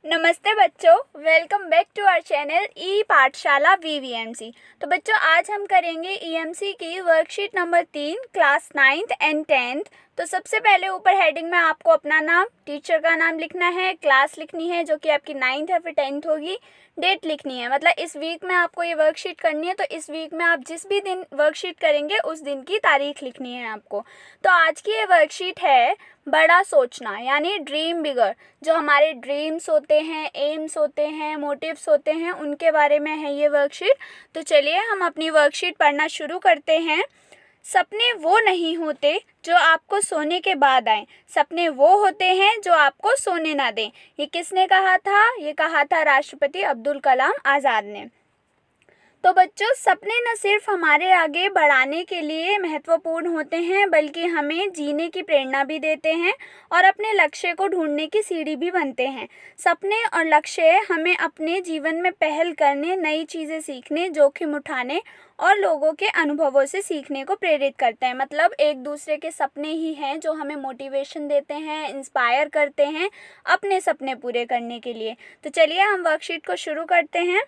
नमस्ते बच्चों, welcome back to our channel e Pathshala VVMC. तो बच्चों आज हम करेंगे ईएमसी की worksheet number 3 class 9th and 10th। तो सबसे पहले ऊपर हेडिंग में आपको अपना नाम, टीचर का नाम लिखना है, क्लास लिखनी है जो कि आपकी 9th या फिर 10th होगी, डेट लिखनी है, मतलब इस वीक में आपको ये वर्कशीट करनी है। तो इस वीक में आप जिस भी दिन वर्कशीट करेंगे उस दिन की तारीख लिखनी है आपको। तो आज की ये वर्कशीट है बड़ा सोचना यानी ड्रीम बिगर। जो हमारे ड्रीम्स होते हैं, एम्स होते हैं, मोटिव्स होते हैं, उनके बारे में है ये वर्कशीट। तो चलिए हम अपनी वर्कशीट पढ़ना शुरू करते हैं। सपने वो नहीं होते जो आपको सोने के बाद आए, सपने वो होते हैं जो आपको सोने ना दें। ये किसने कहा था? ये कहा था राष्ट्रपति अब्दुल कलाम आज़ाद ने। तो बच्चों, सपने न सिर्फ हमारे आगे बढ़ाने के लिए महत्वपूर्ण होते हैं बल्कि हमें जीने की प्रेरणा भी देते हैं और अपने लक्ष्य को ढूंढने की सीढ़ी भी बनते हैं। सपने और लक्ष्य हमें अपने जीवन में पहल करने, नई चीज़ें सीखने, जोखिम उठाने और लोगों के अनुभवों से सीखने को प्रेरित करते हैं। मतलब एक दूसरे के सपने ही हैं जो हमें मोटिवेशन देते हैं, इंस्पायर करते हैं अपने सपने पूरे करने के लिए। तो चलिए हम वर्कशीट को शुरू करते हैं।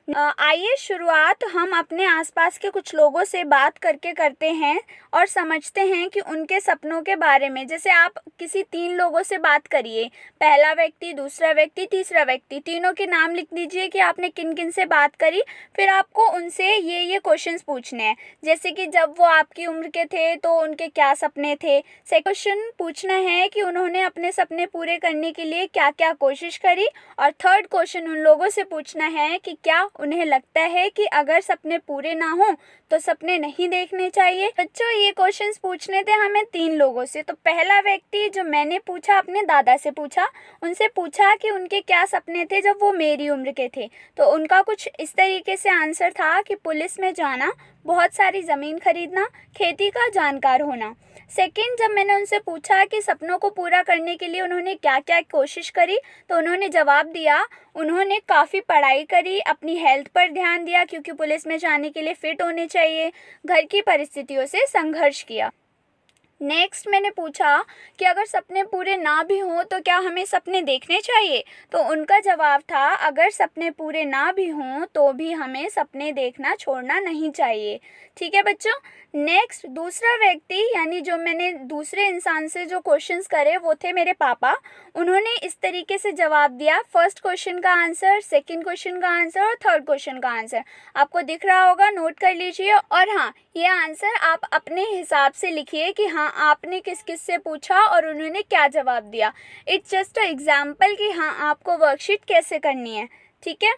आइए शुरुआत हम अपने आसपास के कुछ लोगों से बात करके करते हैं और समझते हैं कि उनके सपनों के बारे में। जैसे आप किसी 3 लोगों से बात करिए, पहला व्यक्ति, दूसरा व्यक्ति, तीसरा व्यक्ति, तीनों के नाम लिख दीजिए कि आपने किन किन से बात करी। फिर आपको उनसे ये क्वेश्चंस पूछने हैं, जैसे कि जब वो आपकी उम्र के थे तो उनके क्या सपने थे। सेकंड क्वेश्चन पूछना है कि उन्होंने अपने सपने पूरे करने के लिए क्या क्या कोशिश करी। और थर्ड क्वेश्चन उन लोगों से पूछना है कि क्या उन्हें लगता है कि अगर सपने पूरे ना हो तो सपने नहीं देखने चाहिए। बच्चों, ये क्वेश्चंस पूछने थे हमें 3 लोगों से। तो पहला व्यक्ति जो मैंने पूछा, अपने दादा से पूछा, उनसे पूछा कि उनके क्या सपने थे जब वो मेरी उम्र के थे। तो उनका कुछ इस तरीके से आंसर था कि पुलिस में जाना, बहुत सारी ज़मीन खरीदना, खेती का जानकार होना। सेकंड, जब मैंने उनसे पूछा कि सपनों को पूरा करने के लिए उन्होंने क्या क्या कोशिश करी, तो उन्होंने जवाब दिया उन्होंने काफ़ी पढ़ाई करी, अपनी हेल्थ पर ध्यान दिया क्योंकि पुलिस में जाने के लिए फिट होने चाहिए, घर की परिस्थितियों से संघर्ष किया। नेक्स्ट मैंने पूछा कि अगर सपने पूरे ना भी हों तो क्या हमें सपने देखने चाहिए। तो उनका जवाब था अगर सपने पूरे ना भी हों तो भी हमें सपने देखना छोड़ना नहीं चाहिए। ठीक है बच्चों। नेक्स्ट दूसरा व्यक्ति यानी जो मैंने दूसरे इंसान से जो क्वेश्चंस करे वो थे मेरे पापा। उन्होंने इस तरीके से जवाब दिया, फर्स्ट क्वेश्चन का आंसर, सेकंड क्वेश्चन का आंसर और थर्ड क्वेश्चन का आंसर। आपको दिख रहा होगा, नोट कर लीजिए। और हाँ, ये आंसर आप अपने हिसाब से लिखिए कि हाँ आपने किस किस से पूछा और उन्होंने क्या जवाब दिया। इट्स जस्ट अ एग्जाम्पल कि हाँ आपको वर्कशीट कैसे करनी है। ठीक है।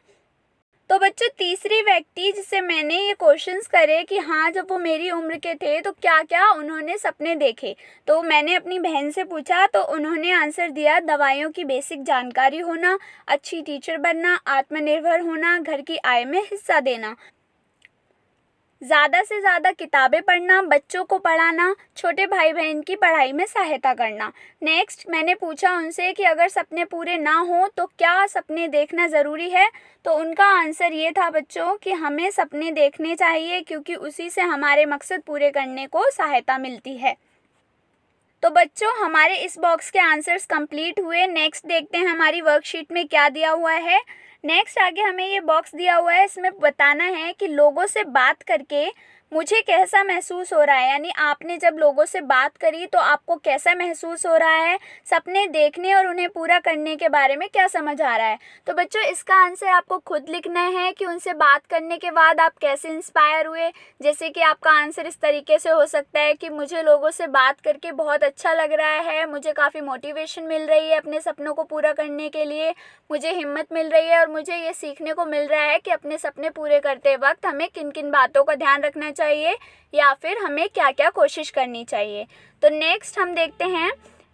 तो बच्चों, तीसरी व्यक्ति जिससे मैंने ये क्वेश्चंस करे कि हाँ जब वो मेरी उम्र के थे तो क्या क्या उन्होंने सपने देखे, तो मैंने अपनी बहन से पूछा तो उन्होंने आंसर दिया दवाइयों की बेसिक जानकारी होना, अच्छी टीचर बनना, आत्मनिर्भर होना, घर की आय में हिस्सा देना, ज़्यादा से ज़्यादा किताबें पढ़ना, बच्चों को पढ़ाना, छोटे भाई बहन की पढ़ाई में सहायता करना। नेक्स्ट मैंने पूछा उनसे कि अगर सपने पूरे ना हो तो क्या सपने देखना ज़रूरी है। तो उनका आंसर ये था बच्चों कि हमें सपने देखने चाहिए क्योंकि उसी से हमारे मकसद पूरे करने को सहायता मिलती है। तो बच्चों, हमारे इस बॉक्स के आंसर्स कंप्लीट हुए। नेक्स्ट देखते हैं हमारी वर्कशीट में क्या दिया हुआ है। नेक्स्ट आगे हमें ये बॉक्स दिया हुआ है, इसमें बताना है कि लोगों से बात करके मुझे कैसा महसूस हो रहा है। यानी आपने जब लोगों से बात करी तो आपको कैसा महसूस हो रहा है, सपने देखने और उन्हें पूरा करने के बारे में क्या समझ आ रहा है। तो बच्चों, इसका आंसर आपको खुद लिखना है कि उनसे बात करने के बाद आप कैसे इंस्पायर हुए। जैसे कि आपका आंसर इस तरीके से हो सकता है कि मुझे लोगों से बात करके बहुत अच्छा लग रहा है, मुझे काफ़ी मोटिवेशन मिल रही है अपने सपनों को पूरा करने के लिए, मुझे हिम्मत मिल रही है और मुझे ये सीखने को मिल रहा है कि अपने सपने पूरे करते वक्त हमें किन किन बातों का ध्यान रखना चाहिए या फिर हमें क्या क्या कोशिश करनी चाहिए। तो नेक्स्ट हम देखते हैं,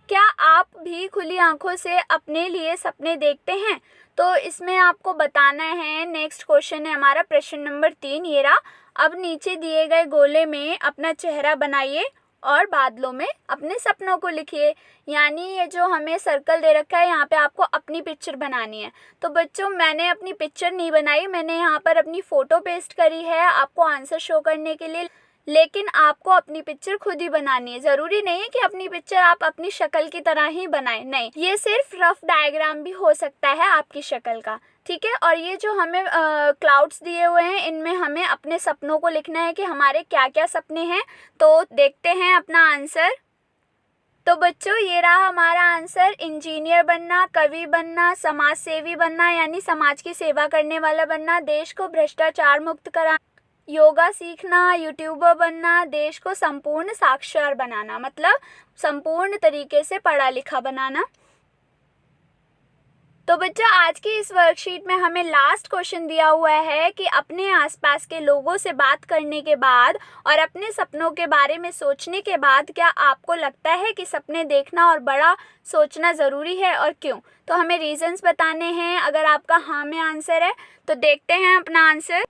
क्या आप भी खुली आंखों से अपने लिए सपने देखते हैं। तो इसमें आपको बताना है, नेक्स्ट क्वेश्चन है हमारा प्रश्न नंबर 3 ये रहा। अब नीचे दिए गए गोले में अपना चेहरा बनाइए और बादलों में अपने सपनों को लिखिए। यानी ये जो हमें सर्कल दे रखा है यहाँ पे आपको अपनी पिक्चर बनानी है। तो बच्चों, मैंने अपनी पिक्चर नहीं बनाई, मैंने यहाँ पर अपनी फ़ोटो पेस्ट करी है आपको आंसर शो करने के लिए। लेकिन आपको अपनी पिक्चर खुद ही बनानी है। ज़रूरी नहीं है कि अपनी पिक्चर आप अपनी शक्ल की तरह ही बनाएं, नहीं, ये सिर्फ रफ डायग्राम भी हो सकता है आपकी शक्ल का, ठीक है। और ये जो हमें क्लाउड्स दिए हुए हैं, इनमें हमें अपने सपनों को लिखना है कि हमारे क्या क्या सपने हैं। तो देखते हैं अपना आंसर। तो बच्चों, ये रहा हमारा आंसर। इंजीनियर बनना, कवि बनना, समाज सेवी बनना यानी समाज की सेवा करने वाला बनना, देश को भ्रष्टाचार मुक्त कराना, योगा सीखना, यूट्यूबर बनना, देश को संपूर्ण साक्षर बनाना, मतलब संपूर्ण तरीके से पढ़ा लिखा बनाना। तो बच्चा, आज की इस वर्कशीट में हमें लास्ट क्वेश्चन दिया हुआ है कि अपने आसपास के लोगों से बात करने के बाद और अपने सपनों के बारे में सोचने के बाद क्या आपको लगता है कि सपने देखना और बड़ा सोचना ज़रूरी है और क्यों? तो हमें रीजंस बताने हैं। अगर आपका हाँ में आंसर है तो देखते हैं अपना आंसर।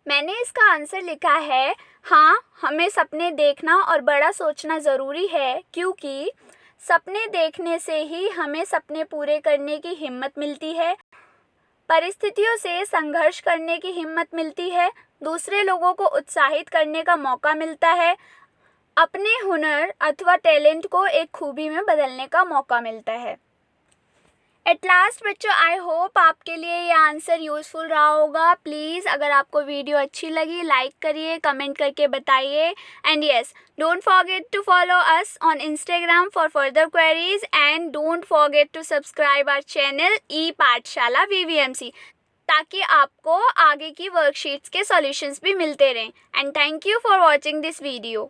मैंने इसका आंसर लिखा है, हाँ, हमें सपने देखना और बड़ा सोचना ज़रूरी है, क्योंकि सपने देखने से ही हमें सपने पूरे करने की हिम्मत मिलती है, परिस्थितियों से संघर्ष करने की हिम्मत मिलती है, दूसरे लोगों को उत्साहित करने का मौका मिलता है, अपने हुनर अथवा टैलेंट को एक खूबी में बदलने का मौका मिलता है। एट लास्ट बच्चों, आई होप आपके लिए ये आंसर यूज़फुल रहा होगा। प्लीज़, अगर आपको वीडियो अच्छी लगी, लाइक करिए, कमेंट करके बताइए। And yes, don't forget to follow us on Instagram for further queries and don't forget to subscribe our channel e Pathshala VVMC, ताकि आपको आगे की वर्कशीट्स के सॉल्यूशंस भी मिलते रहें। And thank you for watching this video.